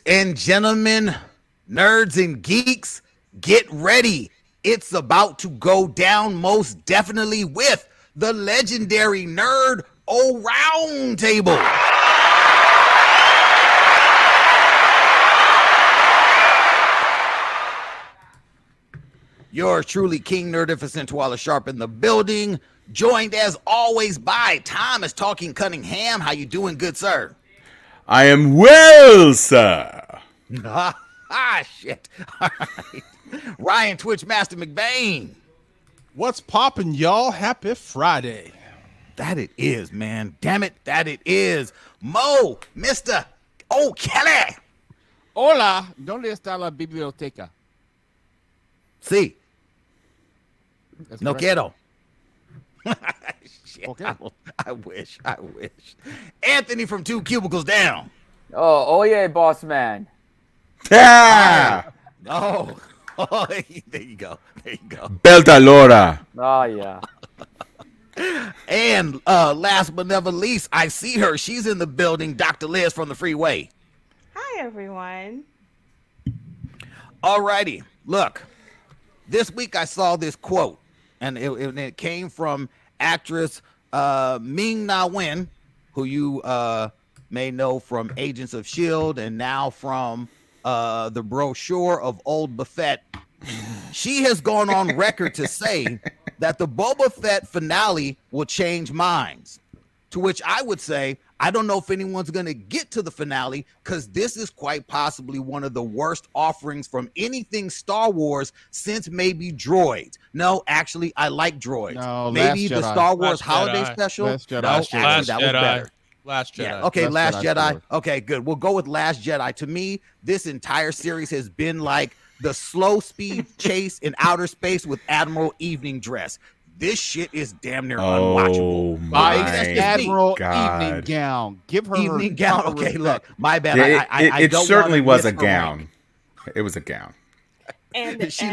and gentlemen, nerds and geeks, get ready. It's about to go down most definitely with the legendary Nerd-O-Roundtable. Yours truly, King Nerdificent Twala Sharp in the building, joined as always by Thomas Talking Cunningham. How you doing, good sir? I am well, sir. Shit. All right. Ryan Twitch Master McBain. What's poppin', y'all? Happy Friday. That it is, man. Damn it, that it is. Mo, Mr. O'Kelly. Hola, ¿dónde está la biblioteca? Sí. That's No correct. quiero. Shit, Okay. I wish. Anthony from Two Cubicles Down. Oh yeah, boss man. Yeah. Oh, there you go. Beltalora. Oh yeah. And last but never least, I see her. She's in the building. Dr. Liz from the Freeway. Hi, everyone. Alrighty, look. This week I saw this quote, and it came from actress Ming-Na Wen, who you may know from Agents of S.H.I.E.L.D. and now from the brochure of Old Buffett. She has gone on record to say that the Boba Fett finale will change minds. To which I would say, I don't know if anyone's going to get to the finale because this is quite possibly one of the worst offerings from anything Star Wars since maybe Droids. No, actually, I like Droids. No, maybe Last the Jedi. Star Wars Last Holiday Jedi. Special. Last Jedi. No, Last actually, Last that was Jedi. better. Last Jedi. Yeah. Okay, Last Last Jedi Jedi. story. Okay, good. We'll go with Last Jedi. To me, this entire series has been like the slow speed chase in outer space with Admiral Evening Dress. This shit is damn near unwatchable. Oh My Maybe that's just me. Admiral God. evening gown. Give her Evening her gown. proper Okay, respect. look, my bad. It, I it don't certainly wanna was a miss her rank. gown. It was a gown. And She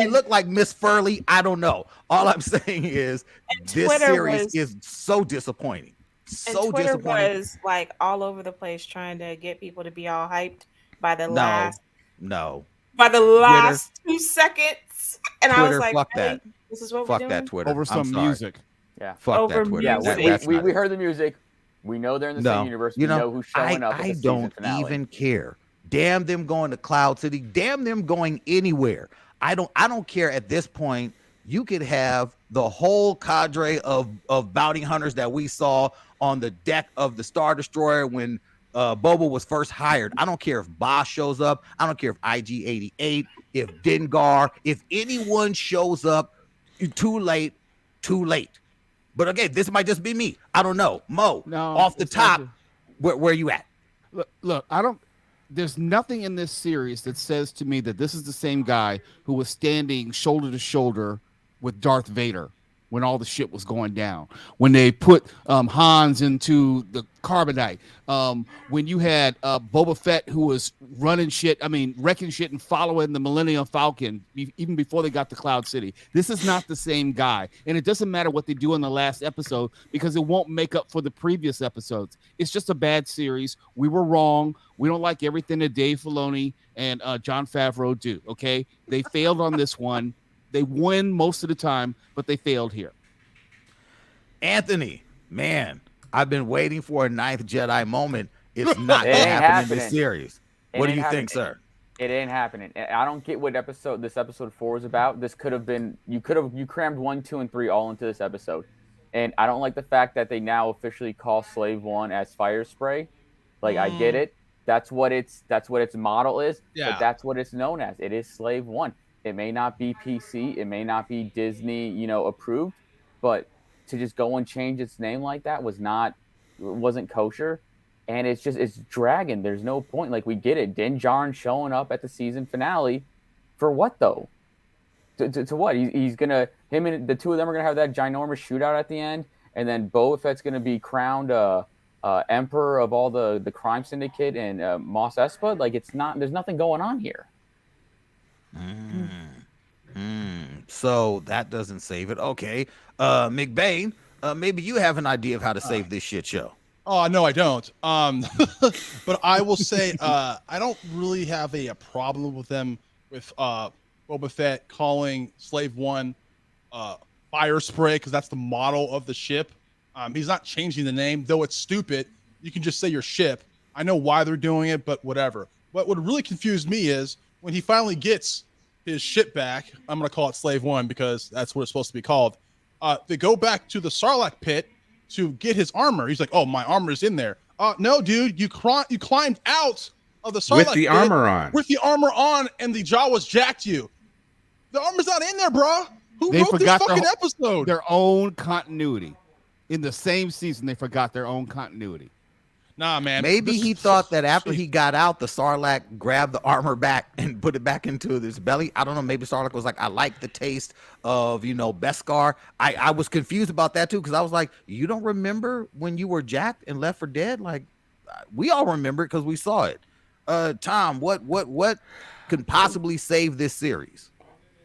looked like Miss Furley. I don't know. All I'm saying is this Twitter series is so disappointing. So Twitter disappointing. was like all over the place trying to get people to be all hyped by the No, last no. 2 seconds, and I was Twitter, like, fuck really? that. This is what Fuck we're that doing? Twitter. Over I'm some sorry. music. Yeah. Fuck Over that Twitter. Yeah, music. That's we not it. heard the music. We know they're in the No, same universe. you We know who's showing up at I the season don't finale. even care. Damn them going to Cloud City. Damn them going anywhere. I don't care at this point. You could have the whole cadre of bounty hunters that we saw on the deck of the Star Destroyer when Boba was first hired. I don't care if Boss shows up. I don't care if IG-88, if Dengar, if anyone shows up. Too late. But again, this might just be me. I don't know. Mo, No, off the it's top, okay. where you at? Look, I don't. There's nothing in this series that says to me that this is the same guy who was standing shoulder to shoulder with Darth Vader when all the shit was going down. When they put Hans into the carbonite. When you had Boba Fett who was wrecking shit and following the Millennium Falcon even before they got to Cloud City. This is not the same guy. And it doesn't matter what they do in the last episode because it won't make up for the previous episodes. It's just a bad series. We were wrong. We don't like everything that Dave Filoni and Jon Favreau do, okay? They failed on this one. They win most of the time, but they failed here. Anthony, man, I've been waiting for a ninth Jedi moment. It's not It going to ain't happen in this happening. series. It What do ain't you think, happening. sir? It ain't happening. I don't get what this episode 4 is about. This could have been you crammed 1, 2, and 3 all into this episode. And I don't like the fact that they now officially call Slave 1 as fire spray. Like I get it. That's what its model is, Yeah. but that's what it's known as. It is Slave 1. It may not be PC, it may not be Disney, approved, but to just go and change its name like that wasn't kosher. And it's dragging. There's no point. Like, we get it. Din Djarin showing up at the season finale for what, though? To what? He's gonna, him and the two of them are gonna have that ginormous shootout at the end, and then Boba Fett's gonna be crowned emperor of all the crime syndicate and Mos Espa. Like, there's nothing going on here. So that doesn't save it. Okay. McBain, maybe you have an idea of how to save this shit show. Oh no, I don't. But I will say I don't really have a problem with them with Boba Fett calling Slave One Fire Spray because that's the model of the ship. He's not changing the name, though it's stupid. You can just say your ship. I know why they're doing it, but whatever. What would really confuse me is when he finally gets his ship back. I'm gonna call it Slave One because that's what it's supposed to be called. They go back to the Sarlacc pit to get his armor. He's like, "Oh, my armor is in there." No, dude, you climbed out of the Sarlacc With the pit armor on. with the armor on, and the Jawas jacked you. The armor's not in there, bro. Who They wrote this forgot fucking episode? their own continuity. In the same season, they forgot their own continuity. Nah, man. Maybe This he is thought so that after shitty. he got out, the Sarlacc grabbed the armor back and put it back into his belly. I don't know. Maybe Sarlacc was like, I like the taste of, Beskar. I was confused about that too, because I was like, you don't remember when you were jacked and left for dead? Like, we all remember it because we saw it. Tom, what can possibly save this series?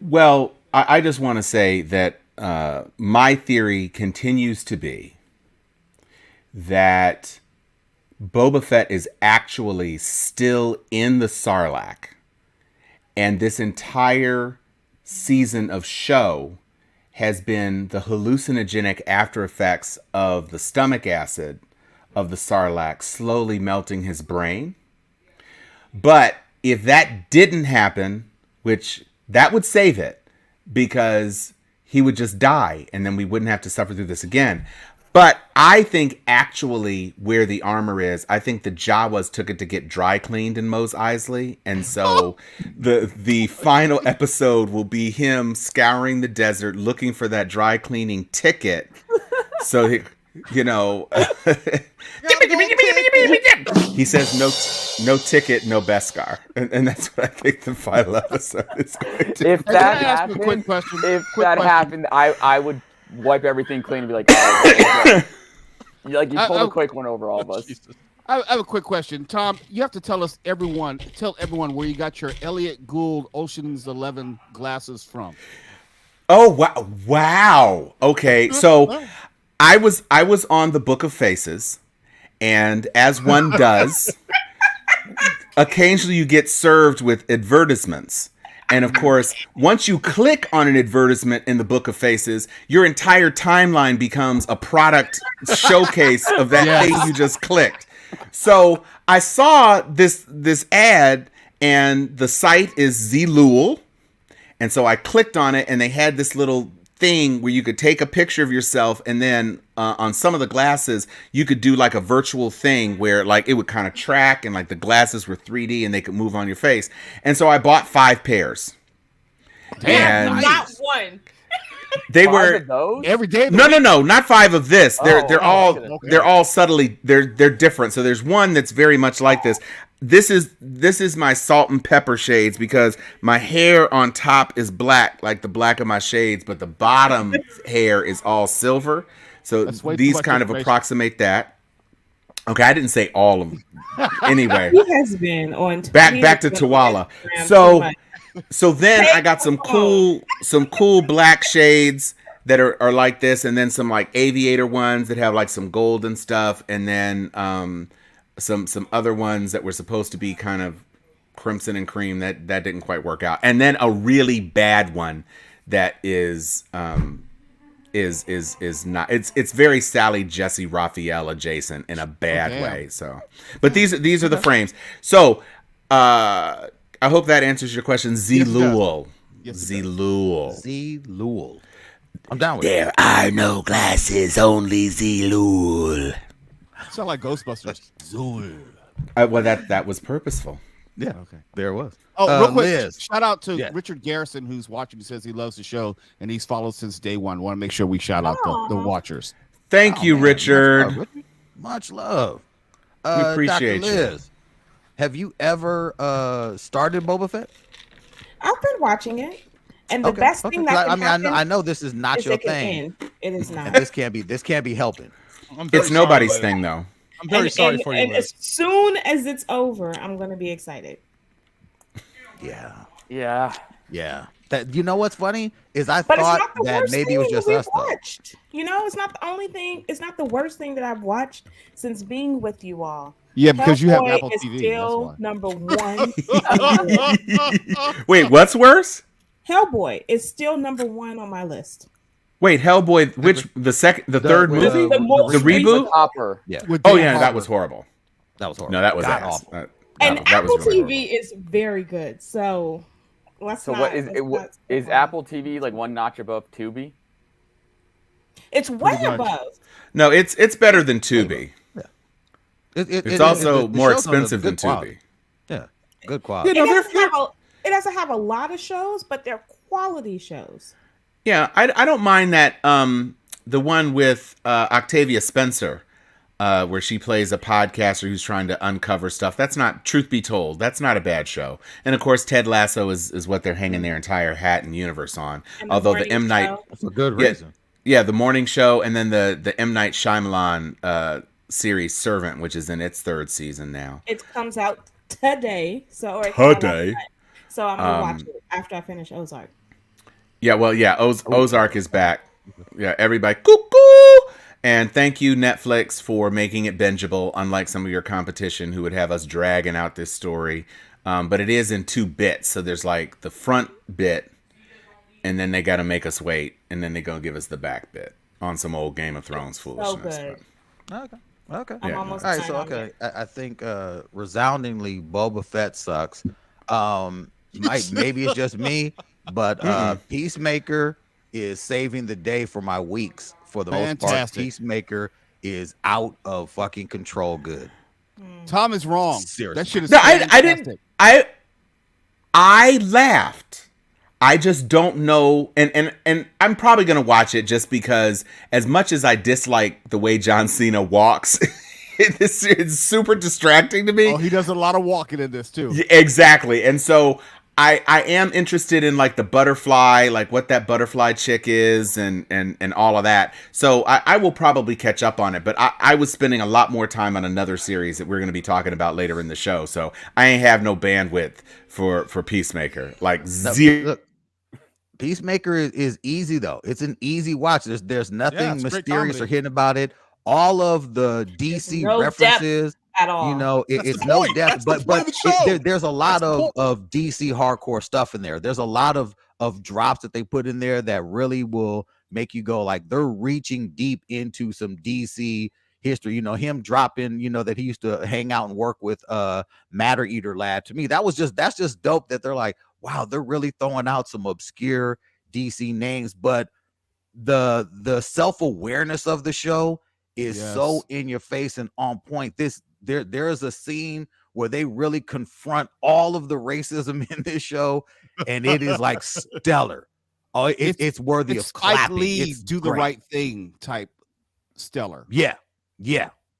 Well, I just want to say that my theory continues to be that Boba Fett is actually still in the Sarlacc, and this entire season of show has been the hallucinogenic after effects of the stomach acid of the Sarlacc slowly melting his brain. But if that didn't happen, which that would save it, because he would just die and then we wouldn't have to suffer through this again. But I think actually where the armor is, I think the Jawas took it to get dry cleaned in Mos Eisley. And so the final episode will be him scouring the desert looking for that dry cleaning ticket. So, he says no ticket, no Beskar. And that's what I think the final episode is going to If Hey, that can I ask a quick happened, question? if Quick that question. happened, I would wipe everything clean and be like, oh, you pulled a quick one over all of us. Jesus. I have a quick question, Tom. You have to tell everyone where you got your Elliot Gould Ocean's 11 glasses from. Oh, wow. Okay, so I was on the Book of Faces, and as one does, occasionally you get served with advertisements. And of course, once you click on an advertisement in the Book of Faces, your entire timeline becomes a product showcase of that thing you just clicked. So I saw this ad, and the site is Zlul. And so I clicked on it, and they had this little thing where you could take a picture of yourself, and then on some of the glasses, you could do like a virtual thing where like it would kind of track, and like the glasses were 3D and they could move on your face. And so I bought 5 pairs. Damn, And not one. they Five were of those? Every day. no, not 5 of this. They're all okay. they're all subtly they're different. So there's one that's very much like this. This is my salt and pepper shades, because my hair on top is black, like the black of my shades, but the bottom hair is all silver. So That's way too these much kind of information. approximate that. Okay, I didn't say all of them. Anyway, He has been on back to Tawala. So then I got some cool black shades that are like this, and then some like aviator ones that have like some gold and stuff, and then some other ones that were supposed to be kind of crimson and cream that didn't quite work out, and then a really bad one that is not, it's very Sally Jesse Raphael adjacent in a bad way. So, but these are the frames. So I hope that answers your question. Zlul. Zlul. I'm down with it. There are no glasses, only Zlul. Sound like Ghostbusters. Zul. Well, that was purposeful. Yeah. Okay. There it was. Oh, real quick, Liz. shout out to Yeah. Richard Garrison, who's watching. He says he loves the show and he's followed since day one. Want to make sure we shout out the watchers. Thank you, man, Richard. Much love. We appreciate Dr. you. Liz, have you ever started Boba Fett? I've been watching it, and the Okay, best okay. thing that can I happen know this is not is your it can thing. end. It is not. And this can't be helping. I'm very It's nobody's sorry, thing, though. I'm very sorry for you, And Liz. as soon as it's over, I'm going to be excited. Yeah. Yeah. Yeah. That you know what's funny is I But it's thought not the that worst maybe thing it was that just we've us though. watched. You know, it's not the only thing. It's not the worst thing that I've watched since being with you all. Yeah, because you have Hellboy Apple is TV. still That's why. number one. on my list. Wait, what's worse? Hellboy is still number one on my list. Wait, Hellboy, which the third with, movie? The most The reboot? With Hopper. Yeah, With Oh Dan yeah, that Harmon. was horrible. that was horrible. No, that was God ass. awful. And that was Apple really TV horrible. is very good. So let's So not. what is let's it? not Is skip on Apple TV like one notch above Tubi? It's way Pretty much. above. No, it's better than Tubi. It's also the more show's on a expensive than good quality. Tubi. Yeah, good quality. You know, It doesn't have a lot of shows, but they're quality shows. Yeah, I don't mind that. The one with Octavia Spencer, where she plays a podcaster who's trying to uncover stuff. That's not, truth be told, that's not a bad show. And of course, Ted Lasso is what they're hanging their entire hat and universe on. And the Although the morning M Night, show. That's a good Yeah. reason. yeah, the morning show, and then the M Night Shyamalan series Servant, which is in its third season now. It comes out today, so Today. So I'm gonna watch it after I finish Ozark. Yeah, well, yeah, Ozark is back. Yeah, everybody, cuckoo! And thank you, Netflix, for making it bingeable, unlike some of your competition who would have us dragging out this story. But it is in 2 bits, so there's like the front bit, and then they got to make us wait, and then they're going to give us the back bit on some old Game of Thrones foolishness. good. Okay. I'm Yeah, almost All right, done so on okay, it. I think resoundingly Boba Fett sucks. Maybe it's just me, but Peacemaker is saving the day for my weeks for the most part. Fantastic. Peacemaker is out of fucking control. Good. Tom is wrong. Seriously. That shit is No, I fantastic. didn't. I laughed. I just don't know, and I'm probably gonna watch it just because, as much as I dislike the way John Cena walks, it's super distracting to me. Oh, he does a lot of walking in this too. Yeah, exactly, and so I am interested in like the butterfly, like what that butterfly chick is, and all of that. So I will probably catch up on it. But I was spending a lot more time on another series that we're going to be talking about later in the show. So I ain't have no bandwidth for Peacemaker. Like zero. Look, Peacemaker is easy though. It's an easy watch. There's nothing it's great mysterious or comedy. hidden about it. All of the DC no depth references, at all. you know, That's it's the no point. depth, That's the but point of the show. there's a lot That's the of DC hardcore stuff in there. There's a lot of drops that they put in there that really will make you go like they're reaching deep into some DC history. You know, him dropping, you know, that he used to hang out and work with Matter Eater Lad. To me, that's just dope that they're like, wow, they're really throwing out some obscure DC names, but the self-awareness of the show is so in your face and on point. There is a scene where they really confront all of the racism in this show, and it is like stellar. Oh, it's worthy It's of Spike clapping. Lee, It's do the great. right thing type stellar. Yeah,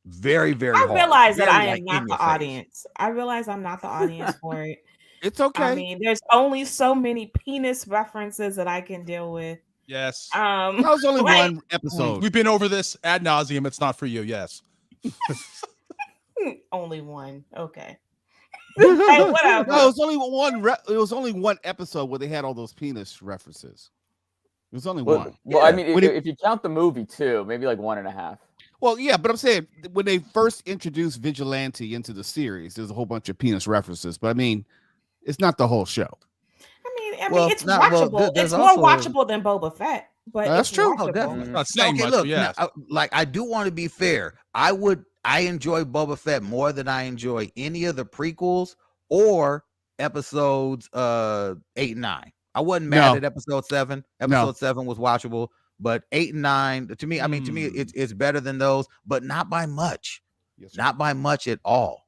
very, very. I hard. realize that Very, I like, am in not the your face. audience. I realize I'm not the audience for it. It's okay. I mean, there's only so many penis references that I can deal with. Yes. that was only like, one episode. We've been over this ad nauseum. It's not for you. Yes. only one. Okay. No, Whatever. it was only one. It was only one episode where they had all those penis references. It was only one. Well, I mean, When if you count the movie too, maybe like 1.5. Well, yeah, but I'm saying when they first introduced Vigilante into the series, there's a whole bunch of penis references. But I mean, it's not the whole show. I mean, Well, it's not- well, watchable. there's it's more also- watchable than Boba Fett, but That's it's true. Oh, watchable. definitely. Not saying Okay, much, look, but yes. now, I do want to be fair. I enjoy Boba Fett more than I enjoy any of the prequels or episodes 8 and 9. I wasn't mad No. at episode 7. No. Episode 7 was watchable, but 8 and 9 to me, it's better than those, but not by much. Yes, Not by much at all.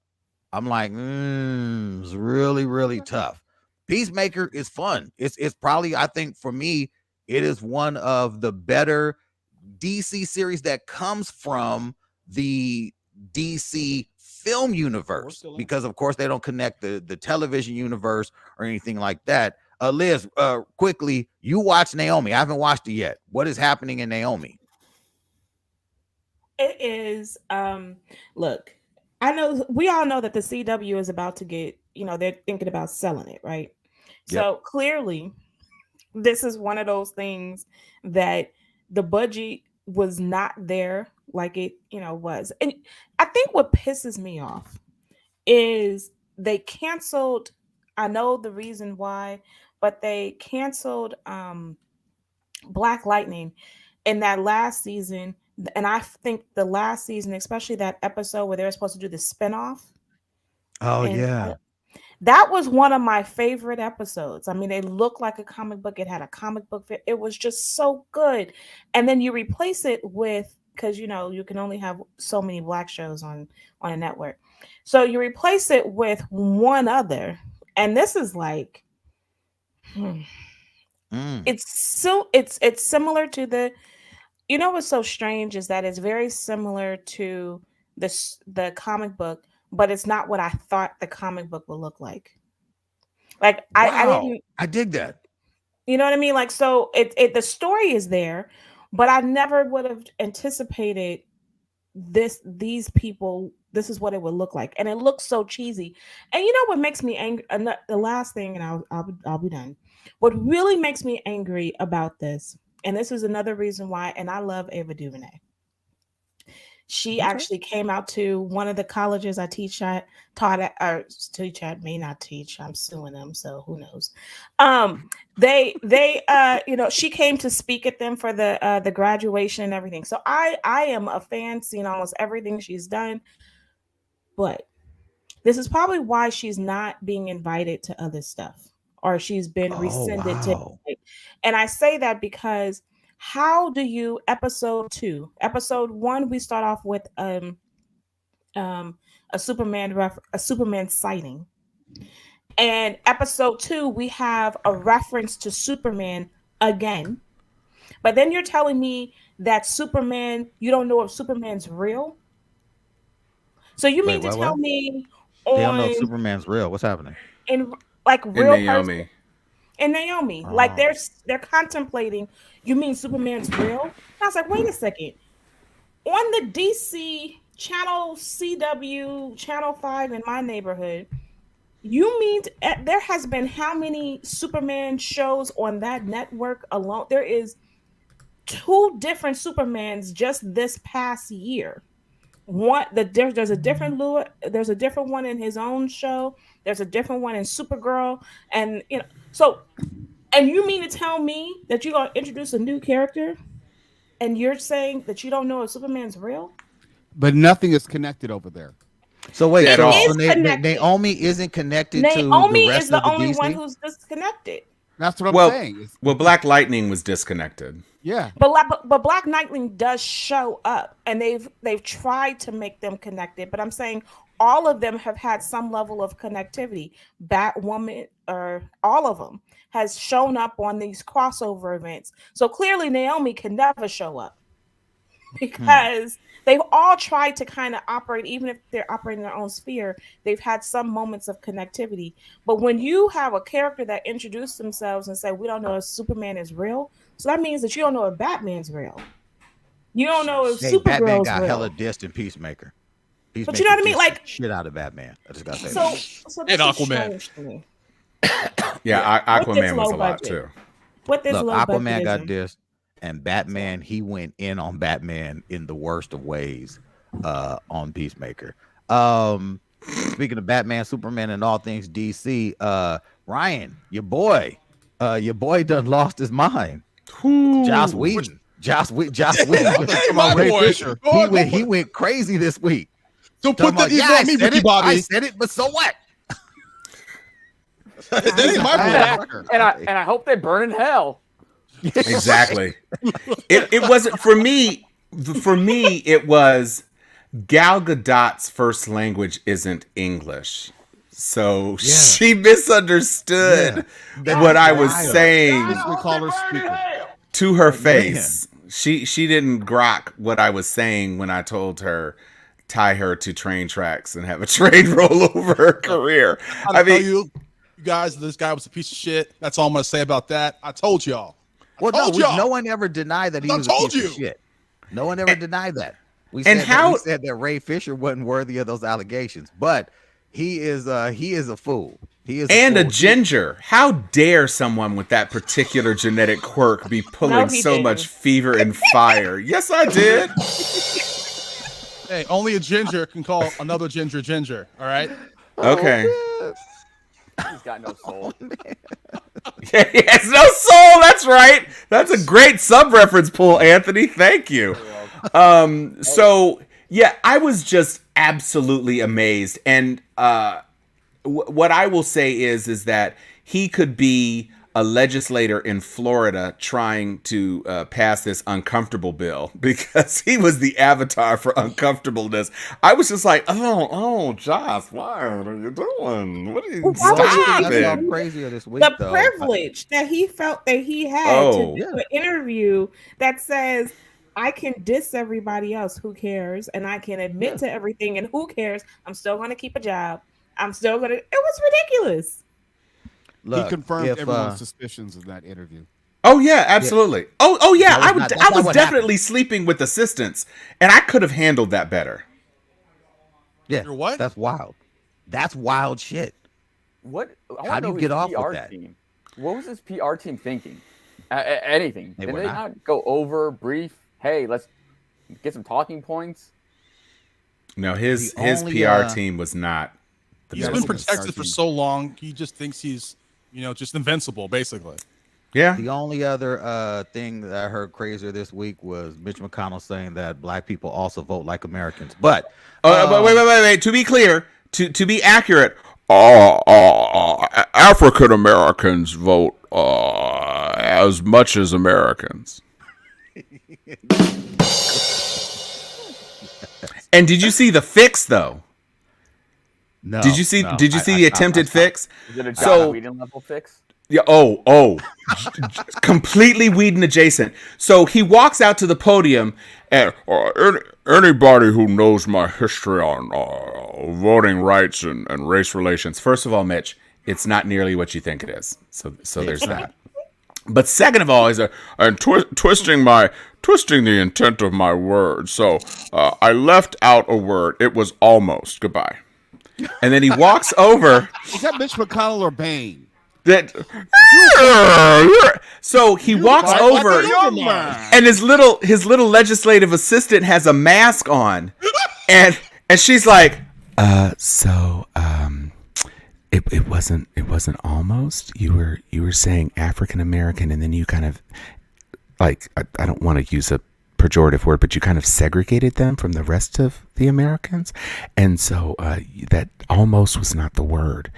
I'm like, it's really, really tough. Peacemaker is fun. It's probably, I think for me, it is one of the better DC series that comes from the DC film universe, because of course they don't connect the television universe or anything like that. Liz, quickly, you watch Naomi. I haven't watched it yet. What is happening in Naomi? It is. Look, I know we all know that the CW is about to get. They're thinking about selling it, right? Yep. So clearly, this is one of those things that the budget was not there like it, was. And I think what pisses me off is they canceled, I know the reason why, but they canceled Black Lightning in that last season. And I think the last season, especially that episode where they were supposed to do the spinoff. Oh And yeah. that was one of my favorite episodes. I mean, it looked like a comic book. It had a comic book fit. It was just so good. And then you replace it with, because you can only have so many black shows on a network. So you replace it with one other. And this is like it's similar to what's so strange is that it's very similar to the comic book, but it's not what I thought the comic book would look like. Like I didn't. I dig that. You know what I mean? Like, so the story is there, but I never would have anticipated these people. This is what it would look like, and it looks so cheesy. And you know what makes me angry? The last thing, and I'll be done. What really makes me angry about this, and this is another reason why, and I love Ava DuVernay. She actually came out to one of the colleges I teach at, may not teach. I'm suing them, so who knows? She came to speak at them for the graduation and everything. So I am a fan, seeing almost everything she's done. But this is probably why she's not being invited to other stuff, or she's been rescinded to. And I say that because how do you episode 1 we start off with a Superman sighting, and episode 2 we have a reference to Superman again, but then you're telling me that Superman, you don't know if Superman's real. So you mean to tell me they don't know if Superman's real? What's happening? In like real in Naomi. And Naomi, like they're contemplating. You mean Superman's real? And I was like, wait a second. On the DC channel, CW channel 5 in my neighborhood, you mean there has been how many Superman shows on that network alone? There is 2 different Supermans just this past year. There's a different there's a different one in his own show. There's a different one in Supergirl, and and you mean to tell me that you're gonna introduce a new character, and you're saying that you don't know if Superman's real? But nothing is connected over there. So wait, It is Naomi isn't connected Naomi to the rest is the of the only DC? one who's disconnected. That's what I'm saying. Well, Black Lightning was disconnected. Yeah, but Black Lightning does show up, and they've tried to make them connected. But I'm saying all of them have had some level of connectivity. Batwoman, or all of them, has shown up on these crossover events. So clearly, Naomi can never show up because they've all tried to kind of operate, even if they're operating in their own sphere. They've had some moments of connectivity. But when you have a character that introduced themselves and say, we don't know if Superman is real, so that means that you don't know if Batman's real. You don't know if Supergirl's Batman got real. hella dissed in Peacemaker. But you know what I mean? Like, shit out of Batman. I just gotta say so And Aquaman. Yeah, Aquaman was a lot too. What this Look, low Aquaman got budgetism? dissed, and Batman, he went in on Batman in the worst of ways on Peacemaker. Speaking of Batman, Superman, and all things DC, Ryan, your boy done lost his mind. Joss Whedon. Joss Whedon. My boy. He went crazy this week. Don't put that I on me, said Ricky it, Bobby. I said it, but so what? That ain't my boy. And I hope they burn in hell. Exactly. It wasn't for me. For me, it was Gal Gadot's first language isn't English, so she misunderstood what I was saying we call her stupid. to her face. She didn't grok what I was saying when I told her tie her to train tracks and have a train roll over her career. I mean, you guys, this guy was a piece of shit. That's all I'm gonna say about that. I told y'all. No one ever denied that he was a piece of shit. No one ever denied that. We said that Ray Fisher wasn't worthy of those allegations, but he is a fool. He is And a full- ginger. How dare someone with that particular genetic quirk be pulling he so didn't. much fever and fire? Yes, I did. Hey, only a ginger can call another ginger ginger. All right. Okay. He's got no soul. He has no soul. That's right. That's a great sub-reference pull, Anthony. Thank you. So yeah, I was just absolutely amazed. And what I will say is that he could be a legislator in Florida trying to pass this uncomfortable bill, because he was the avatar for uncomfortableness. I was just like, oh, Josh, what are you doing? What are you Well, why would you stop do That's that? it? all crazier this week, The though. privilege that he felt that he had Oh. to do an interview that says, I can diss everybody else, who cares? And I can admit to everything, and who cares? I'm still going to keep a job. I'm still going to. It was ridiculous. Look, he confirmed if, everyone's suspicions in that interview. Oh yeah, absolutely. Oh yeah, That was not- I that's was not what definitely sleeping with assistants, and I could have handled that better. yeah, You're what? That's wild. That's wild shit. What? I wanna How do know you his get off with PR that? Team. What was his PR team thinking? Anything? They Did were they not. not go over brief? Hey, let's get some talking points. No, his The only, PR team was not. The He's best. been Business protected for starting. so long. He just thinks he's, just invincible, basically. Yeah. The only other thing that I heard crazier this week was Mitch McConnell saying that black people also vote like Americans. But But wait. To be clear, to be accurate, African Americans vote as much as Americans. And did you see the fix though? no, Did you see? no, Did you see the attempted fix? Is it a So- John Whedon level fix? Yeah. Completely Whedon adjacent. So he walks out to the podium, and anybody who knows my history on voting rights and race relations. First of all, Mitch, it's not nearly what you think it is. So there's that. But second of all, and twisting the intent of my words. So I left out a word. It was almost. Goodbye. And then he walks over. Is that Mitch McConnell or Bane? So he walks Like over, a young man. and his little legislative assistant has a mask on, and she's like, it wasn't almost. You were saying African American, and then you kind of like I don't want to use a pejorative word, but you kind of segregated them from the rest of the Americans, and so that almost was not the word,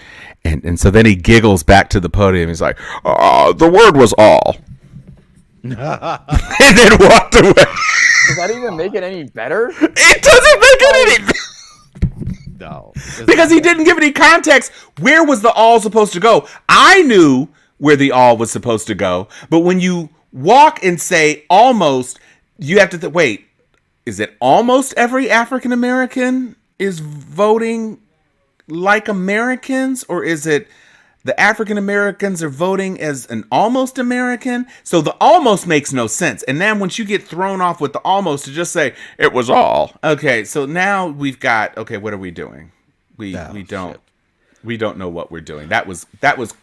and so then he giggles back to the podium. He's like, the word was all, and then walked away. Does that even make it any better? It doesn't make it any. no, Because he didn't give any context. Where was the all supposed to go? I knew where the all was supposed to go, but when you walk and say almost, you have to wait. Is it almost every African American is voting like Americans, or is it the African Americans are voting as an almost American? So the almost makes no sense. And then once you get thrown off with the almost, to just say it was all. Okay, so now we've got, okay, what are we doing? We don't know what we're doing. That was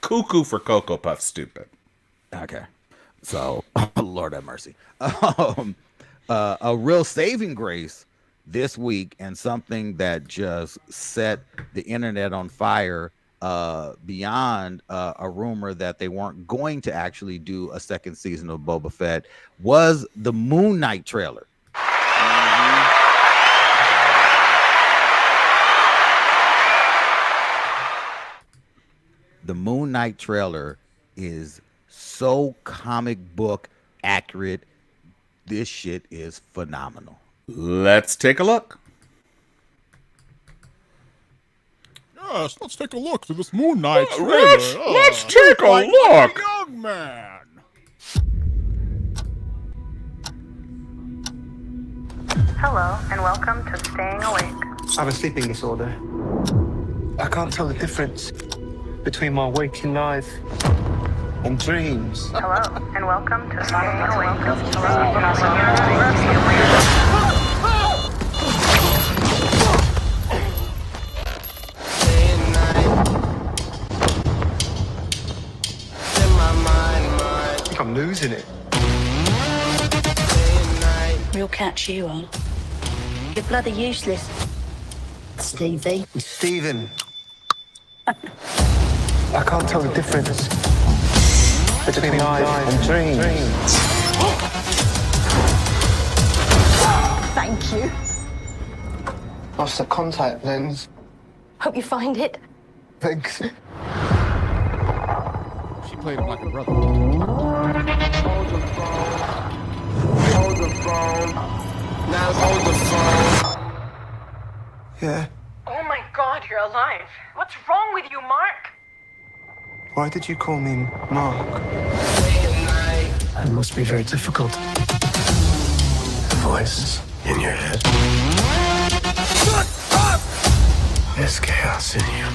cuckoo for Cocoa Puff stupid. Okay. So, Lord have mercy. A real saving grace this week, and something that just set the internet on fire beyond a rumor that they weren't going to actually do a second season of Boba Fett, was the Moon Knight trailer. The Moon Knight trailer is so comic book accurate. This shit is phenomenal. Let's take a look. Yes, let's take a look through this Moon Knight trailer. Let's take a look. Young man. Hello, and welcome to Staying Awake. I have a sleeping disorder. I can't tell the difference between my waking life and dreams. Hello, and welcome to Staying Awake. I'm losing it. Real catch you on. You're bloody useless. Stevie. Stephen. I can't tell the difference between life and dreams. Thank you. Lost the contact lens. Hope you find it. Thanks. She played him like a brother. Hold the phone. Now hold the phone. Yeah. Oh my God, you're alive. What's wrong with you, Mark? Why did you call me Mark? It must be very difficult. The voice in your head. Shut up! There's chaos in you.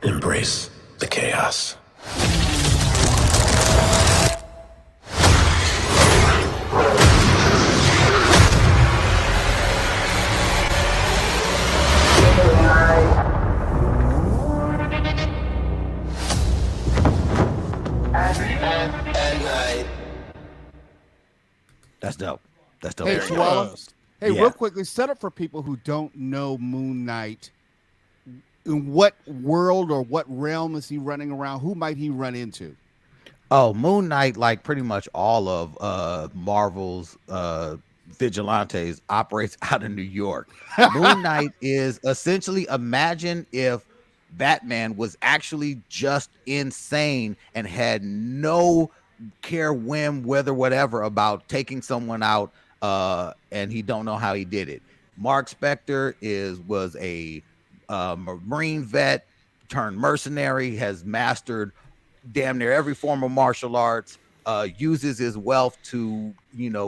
Embrace the chaos. That's dope. That's dope. Hey, Chihuahua. Hey, Yeah. real quickly, set up for people who don't know Moon Knight. In what world or what realm is he running around? Who might he run into? Oh, Moon Knight, like pretty much all of Marvel's vigilantes, operates out of New York. Moon Knight is essentially, imagine if Batman was actually just insane and had no care, whim, whether, whatever about taking someone out, and he don't know how he did it. Mark Spector was a Marine vet turned mercenary, has mastered damn near every form of martial arts, uses his wealth to,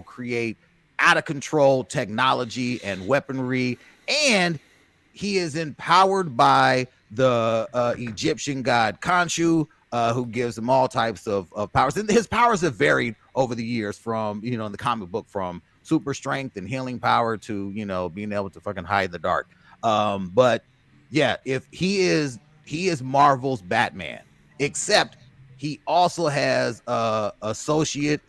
create out of control technology and weaponry, and he is empowered by the Egyptian god Khonshu, who gives him all types of powers. And his powers have varied over the years from, in the comic book, from super strength and healing power to, being able to fucking hide in the dark. But yeah, if he is Marvel's Batman, except he also has associative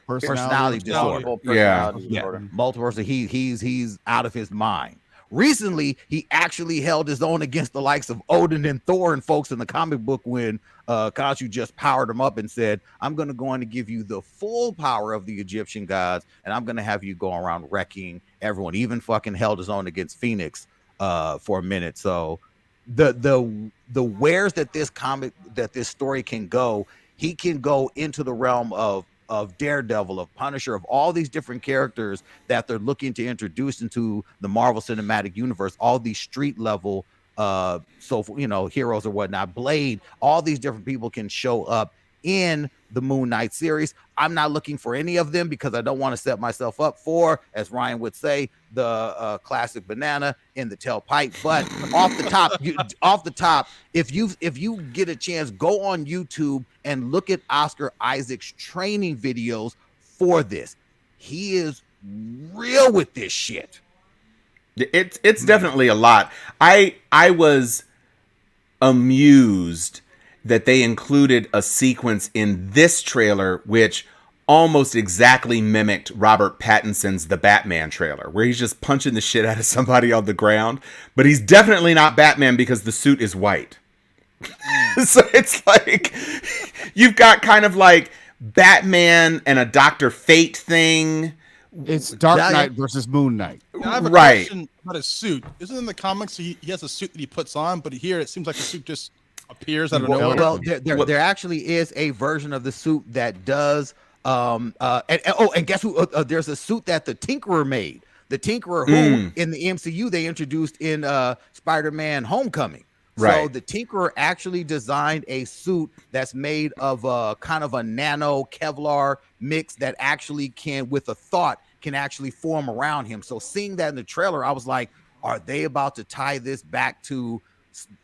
personality disorder. Multiple personality Yeah, disorder. multiple. So he's out of his mind. Recently, he actually held his own against the likes of Odin and Thor and folks in the comic book when Khonshu just powered him up and said, I'm going to give you the full power of the Egyptian gods, and I'm going to have you go around wrecking everyone. Even fucking held his own against Phoenix for a minute. So the wares that this story can go, he can go into the realm of Daredevil, of Punisher, of all these different characters that they're looking to introduce into the Marvel Cinematic Universe, all these street level heroes or whatnot. Blade, all these different people can show up in the Moon Knight series. I'm not looking for any of them because I don't want to set myself up for, as Ryan would say, the classic banana in the tailpipe. But off the top, if you get a chance, go on YouTube and look at Oscar Isaac's training videos for this. He is real with this shit. It's definitely a lot. I was amused that they included a sequence in this trailer which almost exactly mimicked Robert Pattinson's The Batman trailer, where he's just punching the shit out of somebody on the ground. But he's definitely not Batman because the suit is white. So it's like you've got kind of like Batman and a Dr. Fate thing. It's Dark Knight versus Moon Knight. Now, I have a question about his suit. Isn't in the comics he has a suit that he puts on, but here it seems like the suit just appears out of nowhere. Well, there actually is a version of the suit that does. And guess who? There's a suit that the Tinkerer made. The Tinkerer, who in the MCU they introduced in Spider-Man: Homecoming. Right. So the Tinkerer actually designed a suit that's made of a kind of a nano Kevlar mix that actually can, with a thought, can actually form around him. So seeing that in the trailer, I was like, are they about to tie this back to,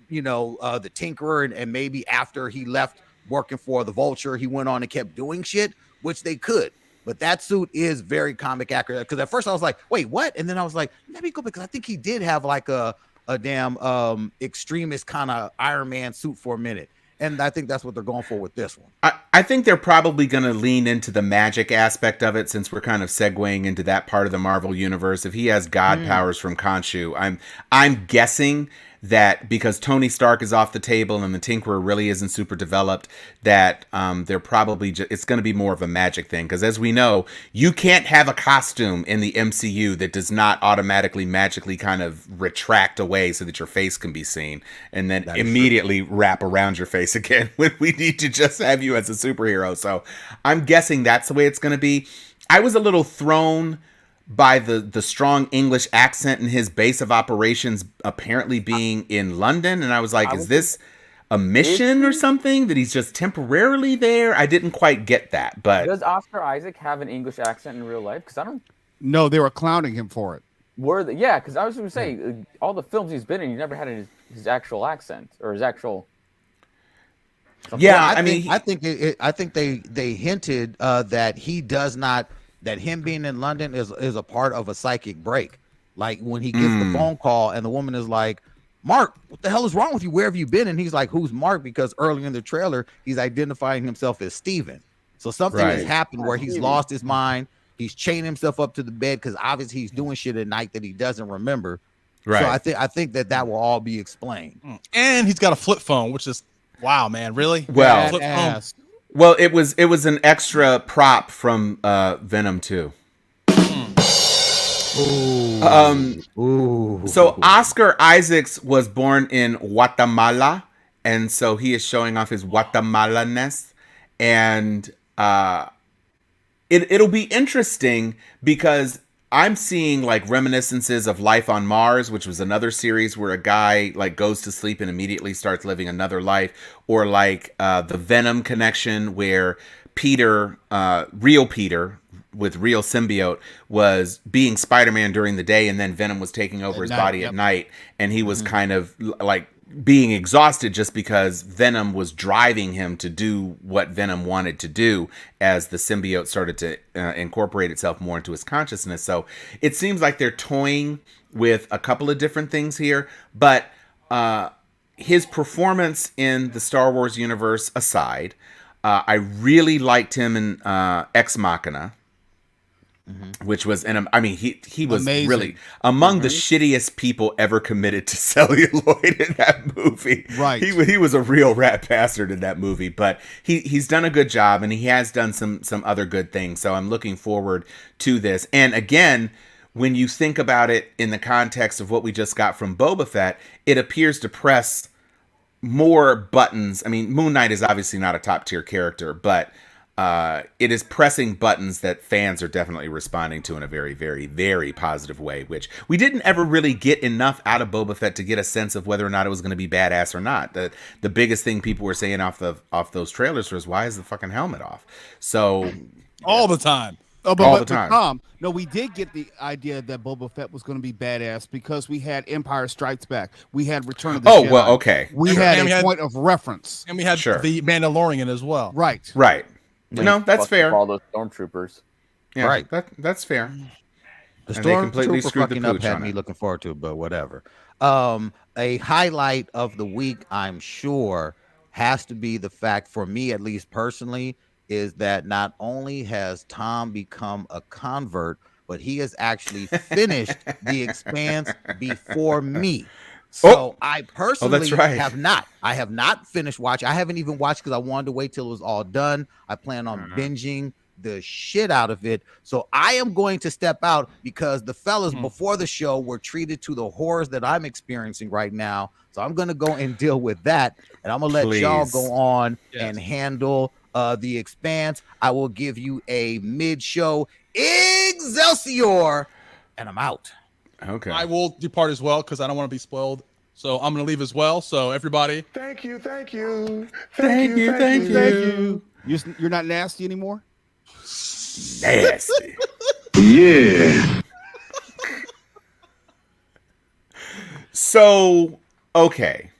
the Tinkerer, and maybe after he left working for the Vulture, he went on and kept doing shit, which they could. but that suit is very comic accurate. Because at first I was like, wait, what? And then I was like, let me go, because I think he did have like a damn extremist kind of Iron Man suit for a minute. And I think that's what they're going for with this one. I think they're probably going to lean into the magic aspect of it, since we're kind of segueing into that part of the Marvel universe. If he has God powers from Khonshu, I'm guessing that because Tony Stark is off the table and the Tinkerer really isn't super developed, that they're probably it's going to be more of a magic thing. Because as we know, you can't have a costume in the MCU that does not automatically magically kind of retract away so that your face can be seen, and then immediately wrap around your face again when we need to just have you as a superhero. So I'm guessing that's the way it's going to be. I was a little thrown by the strong English accent and his base of operations apparently being in London. And I was like, is this a mission or something that he's just temporarily there? I didn't quite get that. But does Oscar Isaac have an English accent in real life? Because I don't. No, they were clowning him for it. Yeah, because I was going to say, all the films he's been in, he never had his actual accent or his actual. Yeah, I think they hinted that he does not. That him being in London is a part of a psychic break. Like when he gets the phone call and the woman is like, Mark, what the hell is wrong with you? Where have you been? And he's like, who's Mark? Because early in the trailer, he's identifying himself as Steven. So something has happened where he's lost his mind. He's chaining himself up to the bed because obviously he's doing shit at night that he doesn't remember. Right. So I think that will all be explained. And he's got a flip phone, which is wow, man, really? Well, flip phone. Well, it was an extra prop from Venom 2. So Oscar Isaacs was born in Guatemala, and so he is showing off his Guatemalaness, and it'll be interesting because I'm seeing like reminiscences of Life on Mars, which was another series where a guy like goes to sleep and immediately starts living another life, or like the Venom connection where Peter, real Peter with real symbiote, was being Spider-Man during the day, and then Venom was taking over his body at night, and he was kind of like being exhausted just because Venom was driving him to do what Venom wanted to do as the symbiote started to incorporate itself more into his consciousness. So it seems like they're toying with a couple of different things here, but his performance in the Star Wars universe aside, I really liked him in Ex Machina. Which was, and I mean, he was amazing. Really among the shittiest people ever committed to celluloid in that movie. Right. He was a real rat bastard in that movie, but he's done a good job, and he has done some other good things. So I'm looking forward to this. And again, when you think about it in the context of what we just got from Boba Fett, it appears to press more buttons. I mean, Moon Knight is obviously not a top tier character, but it is pressing buttons that fans are definitely responding to in a very, very, very positive way, which we didn't ever really get enough out of Boba Fett to get a sense of whether or not it was going to be badass or not. The biggest thing people were saying off those trailers was, why is the fucking helmet off? So all the time. Oh, but, all but, the time. Tom, no, we did get the idea that Boba Fett was going to be badass because we had Empire Strikes Back. We had Return of the Jedi. Oh, well, okay. We had a point of reference. And we had the Mandalorian as well. Right. Right. No, that's fair. All those stormtroopers. Yeah, right. That's fair. The and they completely stormtrooper screwed the fucking up pooch had on me it. looking forward to it, but whatever. A highlight of the week, I'm sure, has to be the fact, for me at least personally, is that not only has Tom become a convert, but he has actually finished The Expanse before me. So I personally that's right. have not. I have not finished watching. I haven't even watched because I wanted to wait till it was all done. I plan on binging the shit out of it. So I am going to step out because the fellas before the show were treated to the horrors that I'm experiencing right now. So I'm going to go and deal with that. And I'm going to let y'all go on and handle The Expanse. I will give you a mid-show Excelsior, and I'm out. Okay. I will depart as well because I don't want to be spoiled. So I'm going to leave as well. So everybody. Thank you. Thank you. You're not nasty anymore? Nasty. Yeah. So, okay.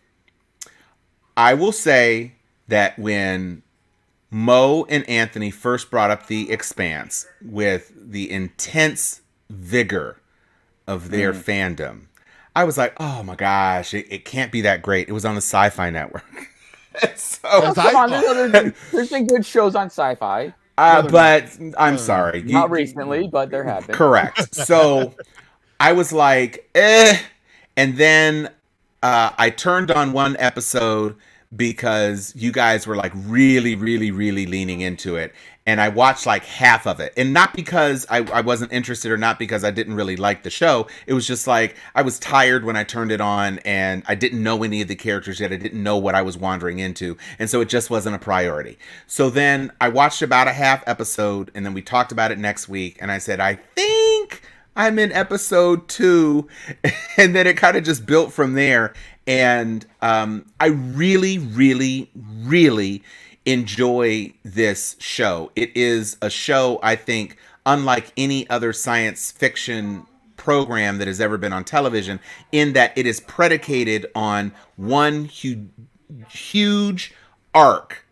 I will say that when Mo and Anthony first brought up The Expanse with the intense vigor of their fandom, I was like, oh my gosh, it can't be that great. It was on the Sci-Fi Network. So, Oh, come on, there's been good shows on Sci-Fi. but I'm sorry. Not recently, but there have been. Correct. So I was like, eh. And then I turned on one episode because you guys were like really, really, really leaning into it. And I watched like half of it. And not because I wasn't interested or not because I didn't really like the show. It was just like I was tired when I turned it on and I didn't know any of the characters yet. I didn't know what I was wandering into. And so it just wasn't a priority. So then I watched about a half episode and then we talked about it next week. And I said, I think I'm in episode 2. And then it kind of just built from there. And I really, really, really enjoy this show. It is a show, I think, unlike any other science fiction program that has ever been on television, in that it is predicated on one huge arc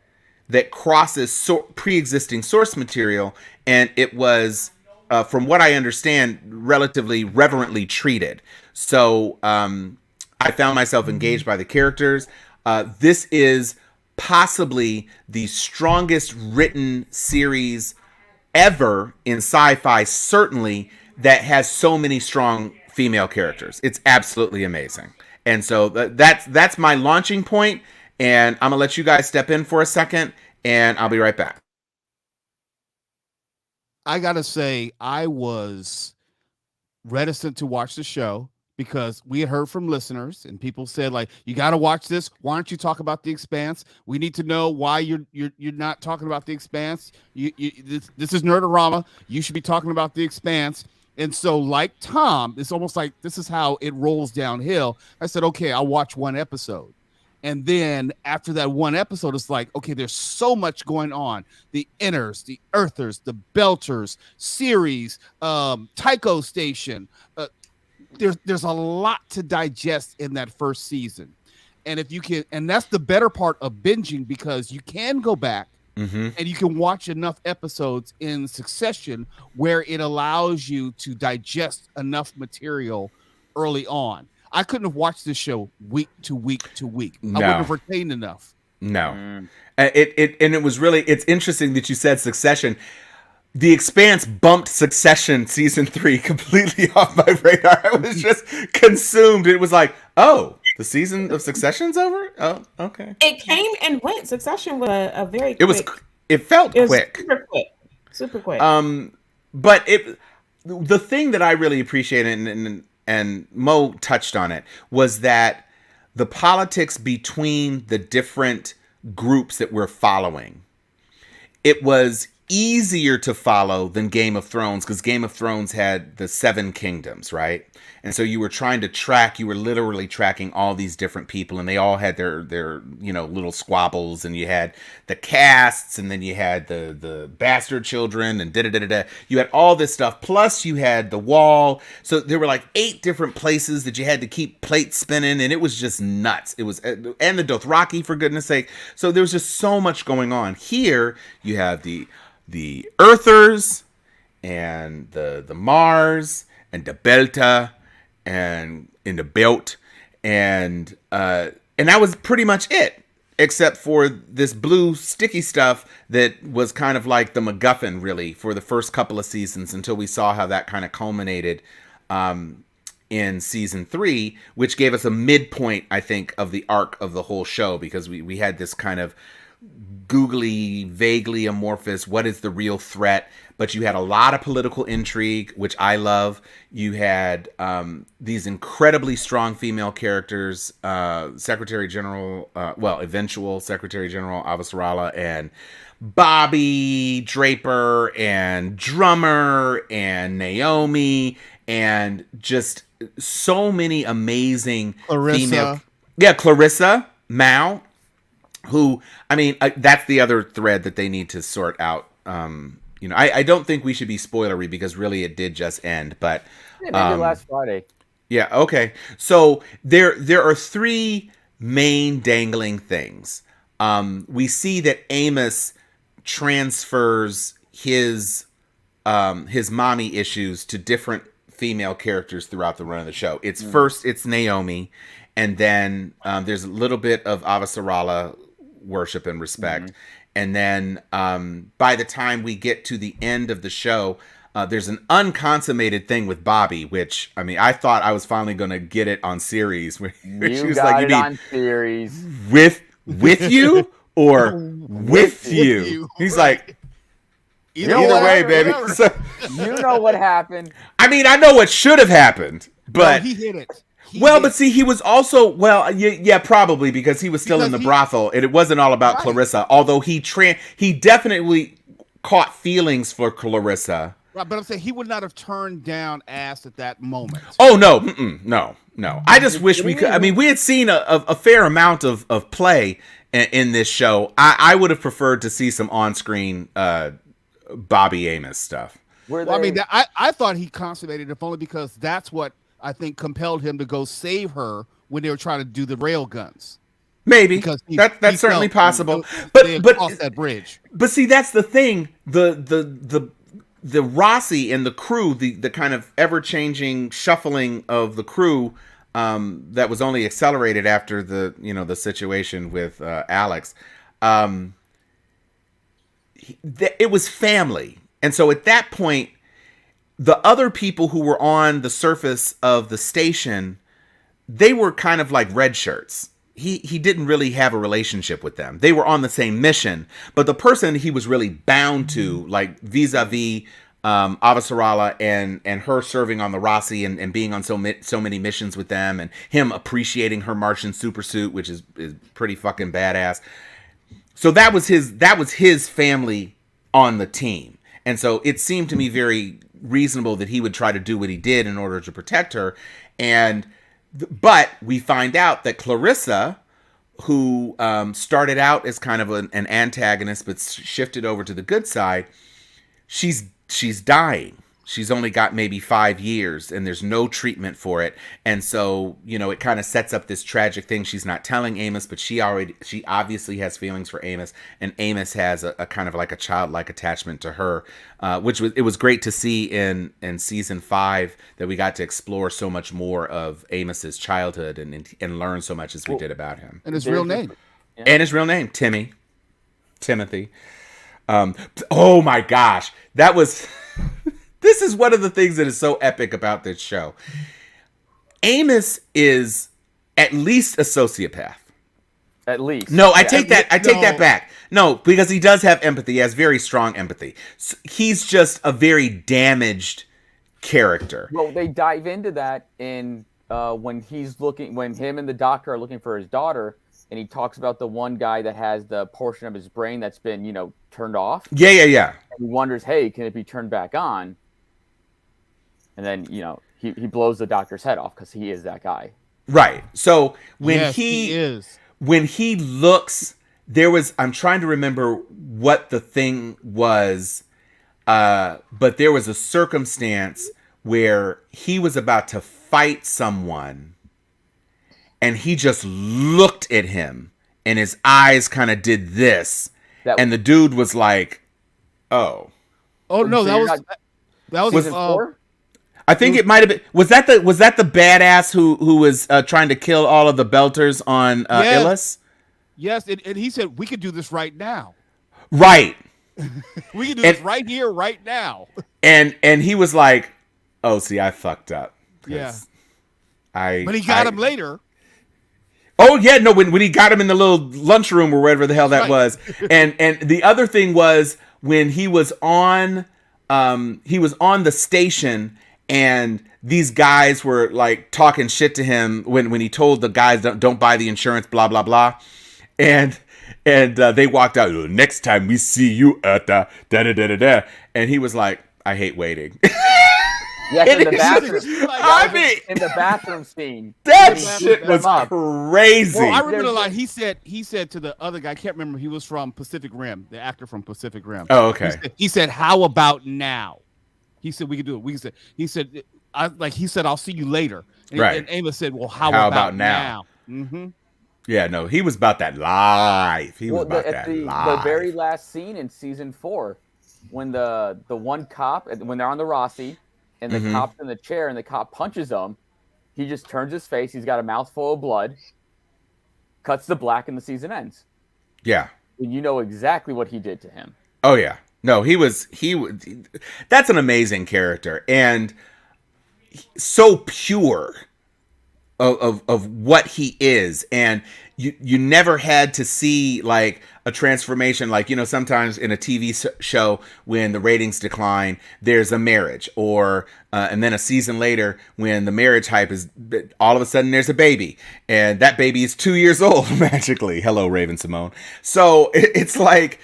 that crosses pre-existing source material, and it was, from what I understand, relatively reverently treated. So I found myself engaged by the characters. This is possibly the strongest written series ever in sci-fi, certainly, that has so many strong female characters. It's absolutely amazing. And so that's my launching point, and I'm gonna let you guys step in for a second, and I'll be right back. I gotta say, I was reticent to watch the show because we had heard from listeners and people said, like, you got to watch this. Why don't you talk about The Expanse? We need to know why you're not talking about The Expanse. This is Nerd-O-Rama. You should be talking about The Expanse. And so, like Tom, it's almost like this is how it rolls downhill. I said, okay, I'll watch one episode. And then after that one episode, it's like, okay, there's so much going on. The Inners, the Earthers, the Belters, series, Tycho Station. There's a lot to digest in that first season. And if you can, and that's the better part of binging, because you can go back and you can watch enough episodes in succession where it allows you to digest enough material early on. I couldn't have watched this show week to week to week. No. I wouldn't have retained enough. No. It was really, it's interesting that you said Succession. The Expanse bumped Succession season 3 completely off my radar. I was just consumed. It was like, oh, the season of Succession's over? Oh, okay. It came and went. Succession was a very quick. It felt quick. Super quick. Super quick. But the thing that I really appreciated, and Mo touched on it, was that the politics between the different groups that we're following, it was easier to follow than Game of Thrones, because Game of Thrones had the 7 kingdoms, right? And so you were trying to track, you were literally tracking all these different people, and they all had their little squabbles, and you had the castes, and then you had the bastard children, and da-da-da-da-da. You had all this stuff, plus you had the wall. So there were like 8 different places that you had to keep plates spinning, and it was just nuts. It was, and the Dothraki, for goodness sake. So there was just so much going on. Here, you have the Earthers, and the Mars, and the Belta, and in the Belt, and that was pretty much it, except for this blue sticky stuff that was kind of like the MacGuffin, really, for the first couple of seasons, until we saw how that kind of culminated in season 3, which gave us a midpoint, I think, of the arc of the whole show, because we had this kind of googly, vaguely amorphous, what is the real threat? But you had a lot of political intrigue, which I love. You had these incredibly strong female characters, eventual Secretary General Avasarala, and Bobby Draper, and Drummer, and Naomi, and just so many amazing female. Yeah, Clarissa, Mao, who, I mean, that's the other thread that they need to sort out. I don't think we should be spoilery, because really it did just end. But it ended last Friday. Yeah, okay. So there are 3 main dangling things. We see that Amos transfers his mommy issues to different female characters throughout the run of the show. It's first it's Naomi, and then there's a little bit of Avasarala worship and respect, and then by the time we get to the end of the show, there's an unconsummated thing with Bobby, which I mean, I thought I was finally going to get it on series. Where she was got like, it on series with you or with you? He's like. Either way, baby. So, you know what happened. I mean, I know what should have happened, but no, he hit it. But see, he was also yeah, probably because he was still in the brothel, and it wasn't all about Clarissa. Although he definitely caught feelings for Clarissa. Right, but I'm saying he would not have turned down ass at that moment. Oh no, no. I just wish we could. I mean, we had seen a fair amount of play in this show. I would have preferred to see some on-screen Bobby Amos stuff. Well, I mean, I thought he consummated it only because that's what I think compelled him to go save her when they were trying to do the rail guns. Maybe that's certainly possible, but cross that bridge. But see, that's the thing. The Rossi and the crew, the kind of ever changing shuffling of the crew, that was only accelerated after the situation with Alex. It was family. And so at that point, the other people who were on the surface of the station, they were kind of like red shirts. He didn't really have a relationship with them. They were on the same mission, but the person he was really bound to, like vis-a-vis Avasarala and her serving on the Rossi and being on so many missions with them, and him appreciating her Martian supersuit, which is pretty fucking badass. So that was his family on the team. And so it seemed to me very reasonable that he would try to do what he did in order to protect her. But we find out that Clarissa, who started out as kind of an antagonist but shifted over to the good side, she's dying. She's only got maybe 5 years, and there's no treatment for it. And so, it kind of sets up this tragic thing. She's not telling Amos, but she obviously has feelings for Amos, and Amos has a kind of like a childlike attachment to her, it was great to see in season 5 that we got to explore so much more of Amos's childhood and learn so much as we did about him. And his real name. Yeah. And his real name, Timothy. Oh my gosh, that was... This is one of the things that is so epic about this show. Amos is at least a sociopath. At least. No, I take that back. No, because he does have empathy. He has very strong empathy. So he's just a very damaged character. Well, they dive into that in when him and the doctor are looking for his daughter, and he talks about the one guy that has the portion of his brain that's been, turned off. Yeah. And he wonders, hey, can it be turned back on? And then, he blows the doctor's head off because he is that guy. Right. So when when he looks, I'm trying to remember what the thing was, but there was a circumstance where he was about to fight someone, and he just looked at him, and his eyes kind of did this, and the dude was like, "Oh, no, that was season 4." I think it might have been. Was that the badass who was trying to kill all of the Belters on Illis? Yes, and he said we could do this right now. Right. We can do this right here, right now. And he was like, "Oh, see, I fucked up." Yeah. But he got him later. Oh yeah, no, when he got him in the little lunchroom or wherever the hell that was. And the other thing was when he was on the station. And these guys were like talking shit to him when he told the guys don't buy the insurance, blah blah blah, and they walked out. Next time we see you at the da da da da da, and he was like, "I hate waiting." Yes, in the bathroom. In the bathroom scene. That shit was crazy. Well, I remember the line he said to the other guy. I can't remember. He was from Pacific Rim, the actor from Pacific Rim. Oh, okay. He said, "How about now?" He said, "We can do it." He said, "I'll see you later." And, right. And Amos said, "Well, how about now?" Mm-hmm. Yeah, no, he was about that life. He was Well, about at that the life. very last scene in season 4, when the one cop, when they're on the Rossi, and the cop's in the chair, and the cop punches him, he just turns his face. He's got a mouthful of blood. Cuts the black, and the season ends. Yeah. And you know exactly what he did to him. Oh yeah. No, he was. That's an amazing character, and so pure of what he is, and you never had to see like a transformation, like, you know, sometimes in a TV show when the ratings decline, there's a marriage, or and then a season later when the marriage hype is, all of a sudden there's a baby, and that baby is 2 years old magically. Hello, Raven Simone. So it's like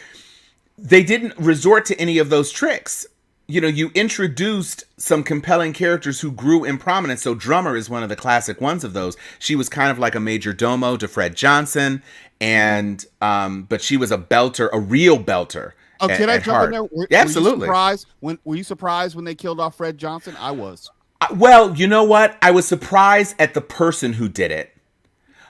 they didn't resort to any of those tricks. You know, you introduced some compelling characters who grew in prominence. So Drummer is one of the classic ones of those. She was kind of like a major domo to Fred Johnson, and but she was a belter, a real belter. Oh, can I jump in there? Absolutely. Were you surprised when they killed off Fred Johnson? I was. Well, you know what? I was surprised at the person who did it.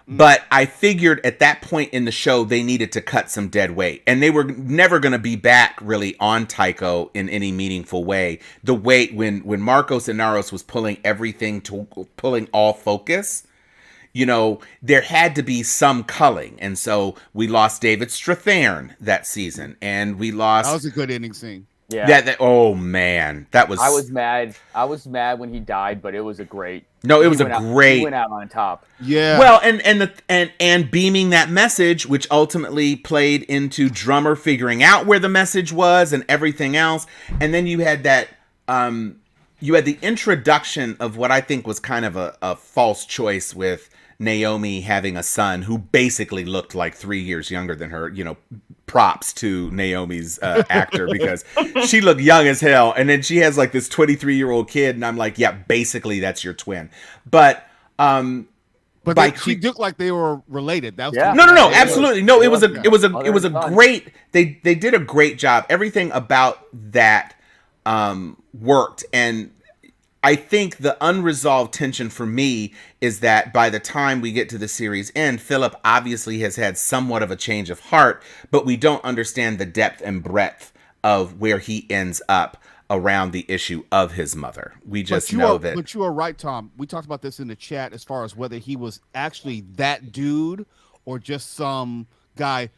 But I figured at that point in the show, they needed to cut some dead weight. And they were never going to be back really on Tycho in any meaningful way. The weight when Marcos Inaros was pulling all focus, you know, there had to be some culling. And so we lost David Strathairn that season. And we lost... That was a good ending scene. Yeah. Oh, man. That was... I was mad. I was mad when he died, but it was a great... No, it was He great... went out on top. Yeah. Well, and beaming that message, which ultimately played into Drummer figuring out where the message was and everything else. And then you had that... you had the introduction of what I think was kind of a false choice with Naomi having a son who basically looked like 3 years younger than her. You know, props to Naomi's actor, because she looked young as hell, and then she has like this 23-year-old kid, and I'm like, yeah, basically that's your twin. But she looked like they were related. That was no, absolutely no. It was a great. They did a great job. Everything about that worked, and I think the unresolved tension for me is that by the time we get to the series end, Philip obviously has had somewhat of a change of heart, but we don't understand the depth and breadth of where he ends up around the issue of his mother. We just know that. But you are right, Tom. We talked about this in the chat as far as whether he was actually that dude or just some guy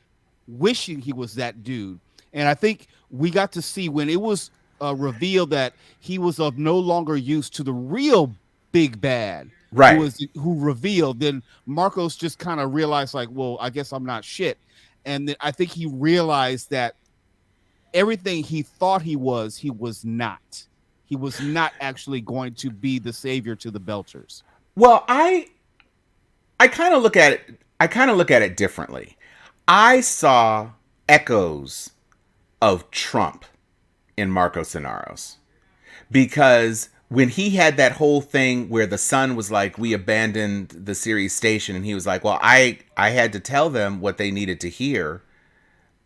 wishing he was that dude. And I think we got to see when it was revealed that he was of no longer use to the real big bad, right? Who revealed. Then Marcos just kind of realized, like, well, I guess I'm not shit. And then I think he realized that everything he thought he was not. He was not actually going to be the savior to the Belters. Well, I kind of look at it. I kind of look at it differently. I saw echoes of Trump in Marcos Inaros, because when he had that whole thing where the son was like, we abandoned the Ceres station, and he was like, well, I had to tell them what they needed to hear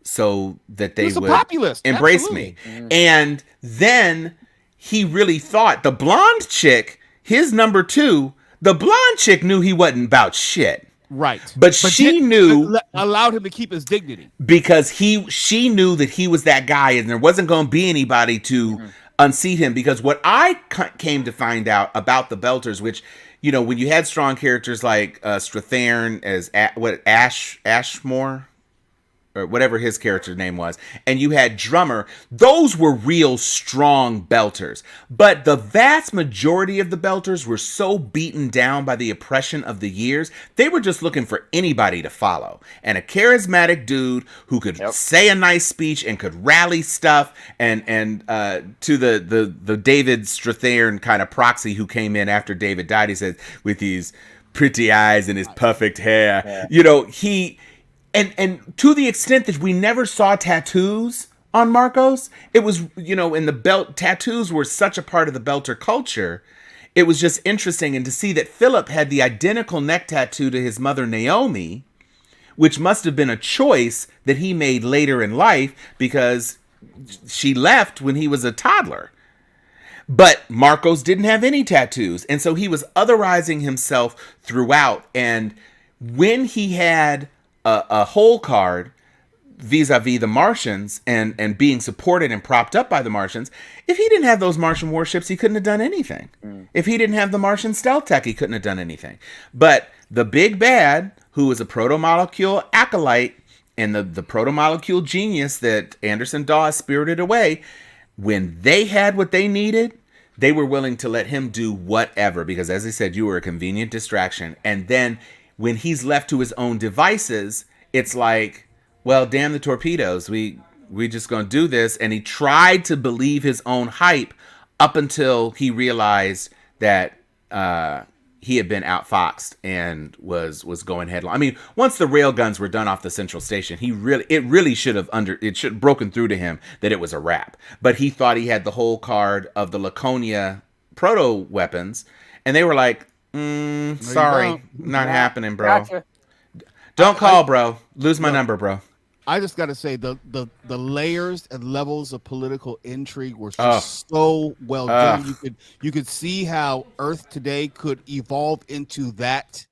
so that they would embrace me. And then he really thought the blonde chick, his number 2, the blonde chick knew he wasn't about shit. Right. But she knew, allowed him to keep his dignity, because she knew that he was that guy, and there wasn't going to be anybody to unseat him. Because what I came to find out about the Belters, which, you know, when you had strong characters like Strathairn as Ashmore, or whatever his character's name was, and you had Drummer, those were real strong Belters. But the vast majority of the Belters were so beaten down by the oppression of the years, they were just looking for anybody to follow. And a charismatic dude who could say a nice speech and could rally stuff, and to the David Strathairn kind of proxy who came in after David died, he said, with these pretty eyes and his perfect hair, you know, And to the extent that we never saw tattoos on Marcos, it was, you know, in the belt, tattoos were such a part of the Belter culture. It was just interesting. And to see that Philip had the identical neck tattoo to his mother, Naomi, which must have been a choice that he made later in life because she left when he was a toddler. But Marcos didn't have any tattoos. And so he was otherizing himself throughout. And when he had a whole card vis-a-vis the Martians and being supported and propped up by the Martians, if he didn't have those Martian warships, he couldn't have done anything. If he didn't have the Martian stealth tech, he couldn't have done anything. But the big bad, who was a proto-molecule acolyte and the proto-molecule genius that Anderson Dawes spirited away, when they had what they needed, they were willing to let him do whatever, because as I said, you were a convenient distraction. And then when he's left to his own devices, it's like, well, damn the torpedoes. We just gonna do this. And he tried to believe his own hype up until he realized that he had been outfoxed and was going headlong. I mean, once the rail guns were done off the central station, it really should have broken through to him that it was a wrap. But he thought he had the whole card of the Laconia proto weapons, and they were like, sorry, not happening, bro. Gotcha. Don't call, bro. Lose my number, bro. I just got to say the layers and levels of political intrigue were just so well done. You could see how Earth today could evolve into that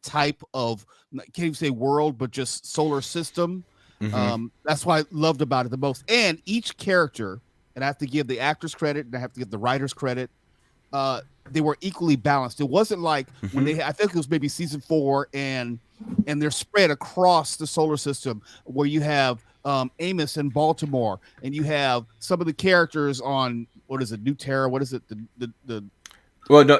type of, can't even say world, but just solar system. That's what I loved about it the most. And each character, and I have to give the actors credit and I have to give the writers credit, they were equally balanced. It wasn't like when I think it was maybe season 4 and they're spread across the solar system where you have Amos in Baltimore and you have some of the characters on, what is it, New Terra? What is it? Well, no,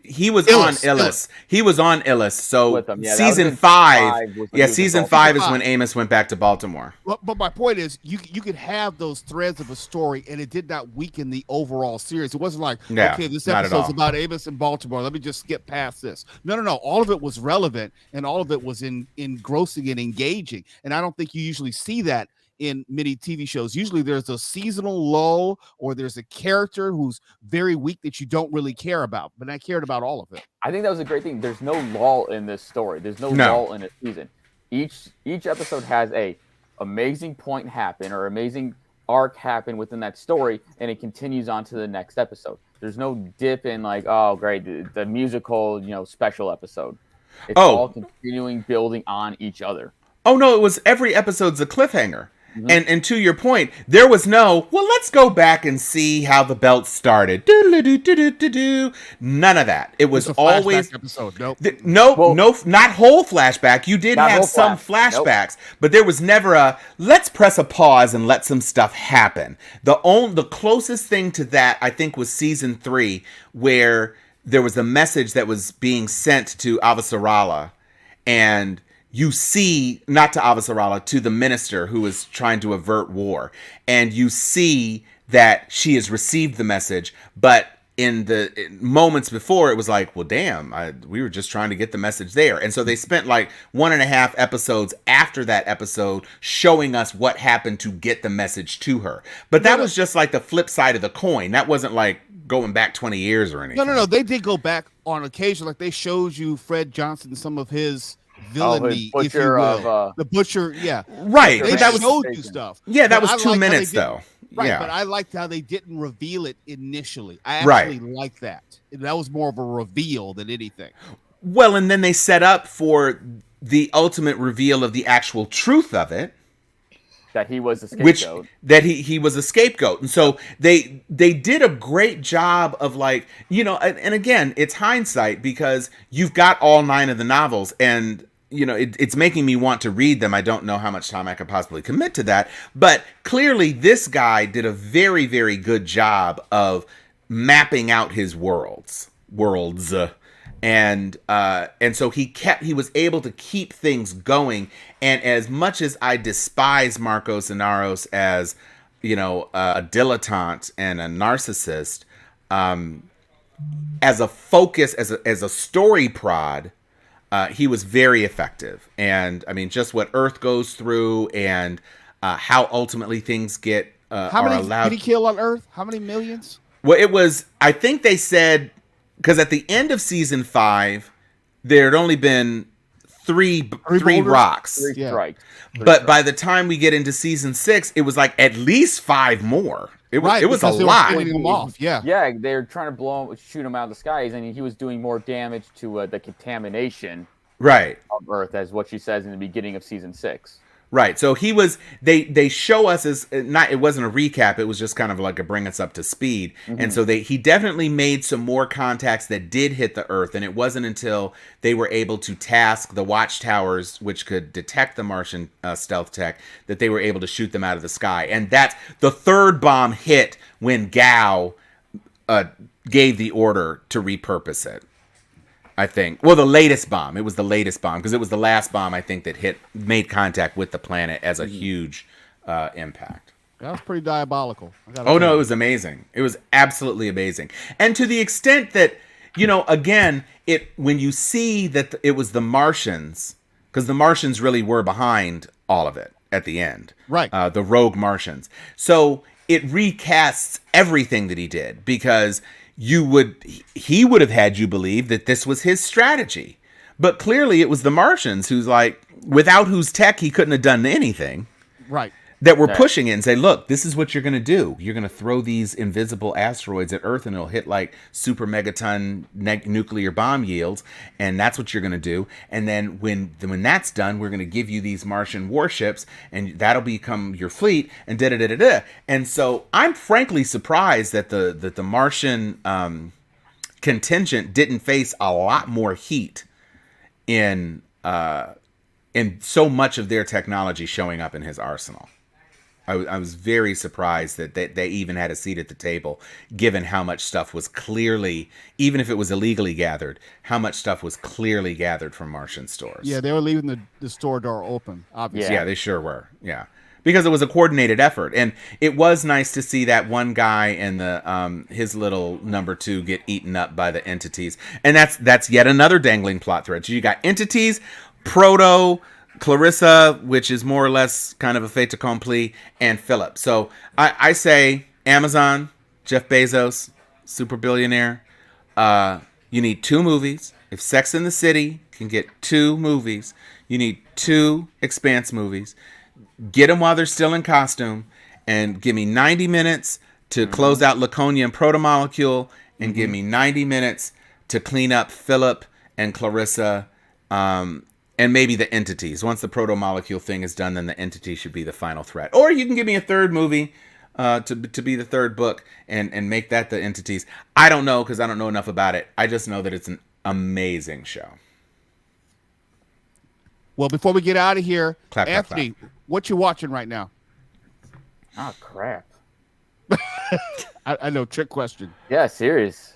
he was Illis, on Illis. He was on Illis. So With them. Yeah, season 5 is when Amos went back to Baltimore. But my point is, you could have those threads of a story, and it did not weaken the overall series. It wasn't like, okay, this episode's about Amos in Baltimore. Let me just skip past this. No. All of it was relevant, and all of it was engrossing and engaging. And I don't think you usually see that in many TV shows. Usually there's a seasonal lull or there's a character who's very weak that you don't really care about, but I cared about all of it. I think that was a great thing. There's no lull in this story. There's no lull in a season. Each episode has a amazing point happen or amazing arc happen within that story, and it continues on to the next episode. There's no dip in like, oh great, the musical, special episode. It's all continuing building on each other. Oh no, it was every episode's a cliffhanger. And to your point, there was no, well, let's go back and see how the belt started. None of that. It was always episode. No, not whole flashback. You did have some flashbacks, but there was never let's press a pause and let some stuff happen. The closest thing to that, I think, was season 3, where there was a message that was being sent to Avasarala, and you see, not to Avasarala, to the minister who is trying to avert war. And you see that she has received the message, but in the moments before, it was like, well, damn, we were just trying to get the message there. And so they spent like 1.5 episodes after that episode showing us what happened to get the message to her. But that was just like the flip side of the coin. That wasn't like going back 20 years or anything. No. They did go back on occasion. Like they showed you Fred Johnson, some of his villainy, if you will. The butcher, yeah. Right. They showed you stuff. Yeah, that was 2 minutes, though. Right, yeah. But I liked how they didn't reveal it initially. I actually liked that. That was more of a reveal than anything. Well, and then they set up for the ultimate reveal of the actual truth of it. That he was a scapegoat. He was a scapegoat. And so they did a great job of like, and again, it's hindsight because you've got all 9 of the novels and it's making me want to read them. I don't know how much time I could possibly commit to that, but clearly this guy did a very, very good job of mapping out his worlds. And so he was able to keep things going. And as much as I despise Marcos Inaros as, a dilettante and a narcissist, as a focus, as a story prod, he was very effective. And I mean, just what Earth goes through and how ultimately things get how many did he kill on Earth? How many millions? Well, it was, I think they said, because at the end of season 5, there had only been three rocks. 3 strikes. But by the time we get into season 6, it was like at least 5 more. It was a lot. Them off. Yeah, they're trying to shoot him out of the skies, and he was doing more damage to the contamination Right. of Earth, as what she says in the beginning of season 6. Right. So he was they show us as not it wasn't a recap, it was just kind of like a bring us up to speed. And so he definitely made some more contacts that did hit the Earth, and it wasn't until they were able to task the watchtowers, which could detect the Martian stealth tech, that they were able to shoot them out of the sky. And that's the third bomb hit when Gao gave the order to repurpose it. I think. Well, the latest bomb. It was the latest bomb because it was the last bomb I think that made contact with the planet as a huge impact. That was pretty diabolical. Oh no, it was amazing. It was absolutely amazing, and to the extent that again, when you see that it was the Martians, because the Martians really were behind all of it at the end, right? The rogue Martians. So it recasts everything that he did because. He would have had you believe that this was his strategy. But clearly it was the Martians without whose tech he couldn't have done anything. Right. That were pushing it and say, look, this is what you're going to do. You're going to throw these invisible asteroids at Earth and it'll hit like super megaton nuclear bomb yields. And that's what you're going to do. And then when that's done, we're going to give you these Martian warships and that'll become your fleet and da-da-da-da-da. And so I'm frankly surprised that the Martian contingent didn't face a lot more heat in so much of their technology showing up in his arsenal. I was very surprised that they even had a seat at the table, given how much stuff was clearly, even if it was illegally gathered, how much stuff was clearly gathered from Martian stores. Yeah, they were leaving the store door open, obviously. Yeah, they sure were. Yeah. Because it was a coordinated effort. And it was nice to see that one guy and his little number 2 get eaten up by the entities. And that's yet another dangling plot thread. So you got entities, Proto, Clarissa, which is more or less kind of a fait accompli, and Philip. So I say Amazon, Jeff Bezos, super billionaire. You need 2 movies. If Sex and the City can get 2 movies, you need 2 Expanse movies. Get them while they're still in costume, and give me 90 minutes to close out Laconia and Protomolecule, and give me 90 minutes to clean up Philip and Clarissa. And maybe the entities. Once the proto-molecule thing is done, then the entity should be the final threat. Or you can give me a third movie to be the third book and make that the entities. I don't know because I don't know enough about it. I just know that it's an amazing show. Well, before we get out of here, clap, Anthony, clap. What you watching right now? Oh, crap. I know, trick question. Yeah, serious.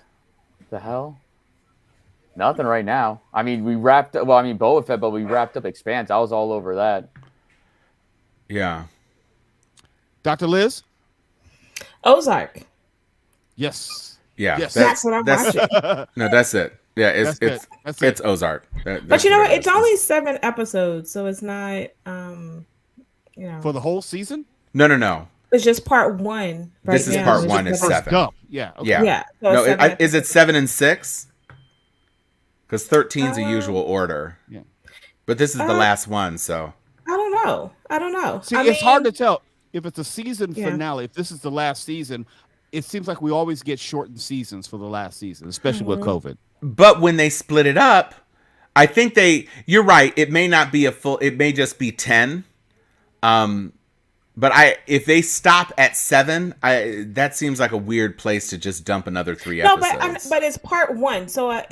The hell? Nothing right now. I mean, Boba Fett, but we wrapped up Expanse. I was all over that. Yeah. Dr. Liz? Ozark. Yes. Yeah. Yes. That's what I'm watching. No, that's it. Yeah, it's Ozark. But you know what? It's only 7 episodes, so it's not, For the whole season? No. It's just part 1. Right this is now. part 1 is 7. Dump. Yeah. Okay. Yeah. So no, 7 is it 7 and 6? Because 13 is a usual order. Yeah. But this is the last one, so. I don't know. See, it's hard to tell if it's a season finale. If this is the last season, it seems like we always get shortened seasons for the last season, especially with COVID. But when they split it up, I think you're right. It may not be it may just be 10. But if they stop at 7, that seems like a weird place to just dump another 3 episodes. But it's part 1, so I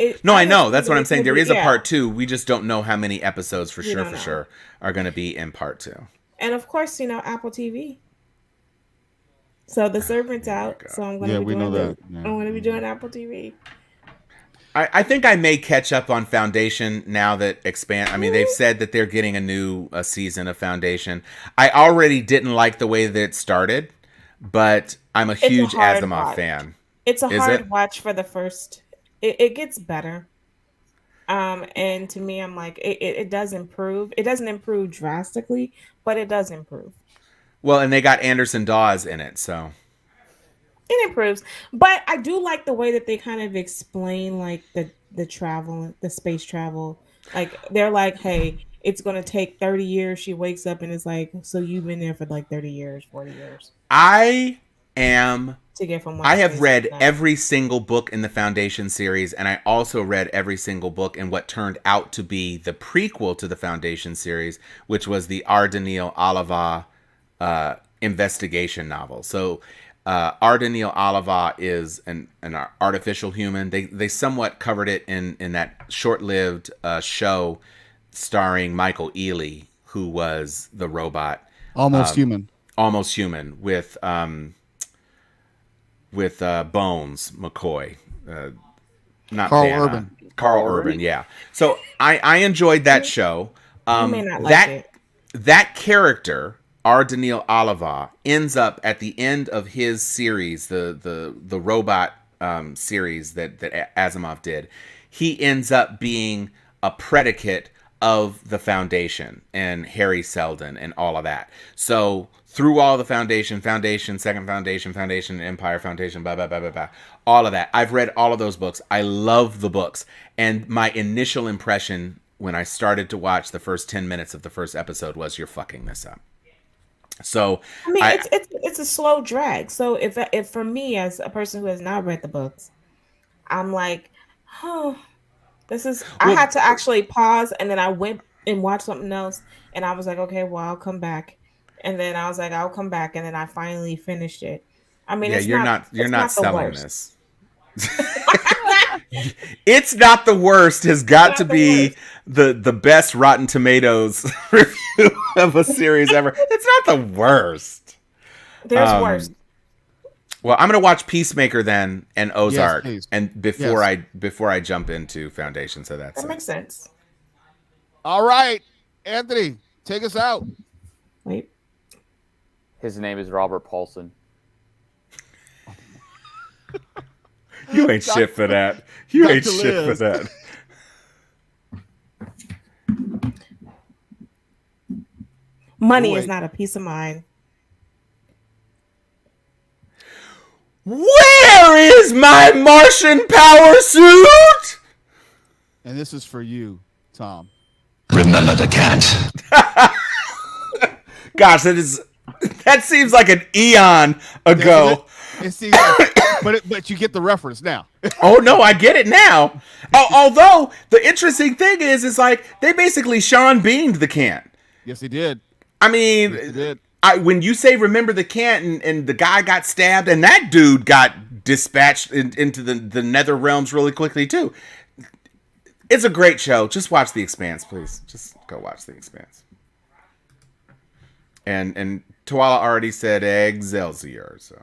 know that's what I'm saying. There is a part 2. We just don't know how many episodes for sure are going to be in part 2. And of course, Apple TV. So the servant's out. So I'm going to be doing that. I'm going to be doing Apple TV. I think I may catch up on Foundation now that Expanse. I mean, they've said that they're getting a new season of Foundation. I already didn't like the way that it started, but I'm a huge Asimov fan. It's a hard watch for the first. It gets better. And to me, I'm like, it does improve. It doesn't improve drastically, but it does improve. Well, and they got Anderson Dawes in it, so. It improves, but I do like the way that they kind of explain like the travel, the space travel. Like they're like, hey, it's going to take 30 years. She wakes up and it's like, so you've been there for like 30 years, 40 years. I am. To get from one I have place read to another. every single book in the Foundation series, and I also read every single book in what turned out to be the prequel to the Foundation series, which was the Ardenil Oliva investigation novel. So Ardenil Oliva is an artificial human. They somewhat covered it in that short-lived show starring Michael Ealy, who was the robot. Almost Human. Almost Human with Bones McCoy. Not Carl Vanna. Urban. Carl Urban, yeah. So I enjoyed that show. You may not like it. That character, Ardenil Oliva, ends up at the end of his series, the robot series that Asimov did. He ends up being a predicate of the Foundation and Harry Seldon and all of that. So through all the Foundation, Second Foundation, Empire Foundation, blah, blah, blah, blah, blah, all of that. I've read all of those books. I love the books. And my initial impression when I started to watch the first 10 minutes of the first episode was, you're fucking this up. So I mean, it's a slow drag. So if for me as a person who has not read the books, I'm like, oh, I had to actually pause, and then I went and watched something else, and I was like, okay, well, I'll come back, and then I was like, I'll come back, and then I finally finished it. I mean, yeah, you're not the selling worst. this. It's not the worst has got to be the best Rotten Tomatoes review of a series ever. It's not the worst. There's worse. Well, I'm gonna watch Peacemaker then and Ozark, please. and before I jump into Foundation. So that Makes sense. All right, Anthony, take us out. Wait. His name is Robert Paulson. You ain't shit for that. You ain't shit for that. Money is not a peace of mind. Where is my Martian power suit? And this is for you, Tom. Remember the cat. Gosh, that seems like an eon ago. It seems like, but you get the reference now. Oh no, I get it now. Although the interesting thing is like they basically Sean Beaned the can. Yes, he did. I mean, Yes, he did. When you say remember the Cant and the guy got stabbed and that dude got dispatched into the nether realms really quickly too. It's a great show. Just watch The Expanse, please. Just go watch The Expanse. And Tawala already said Excelsior, so.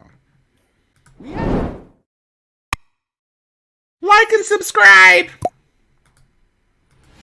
Like and subscribe.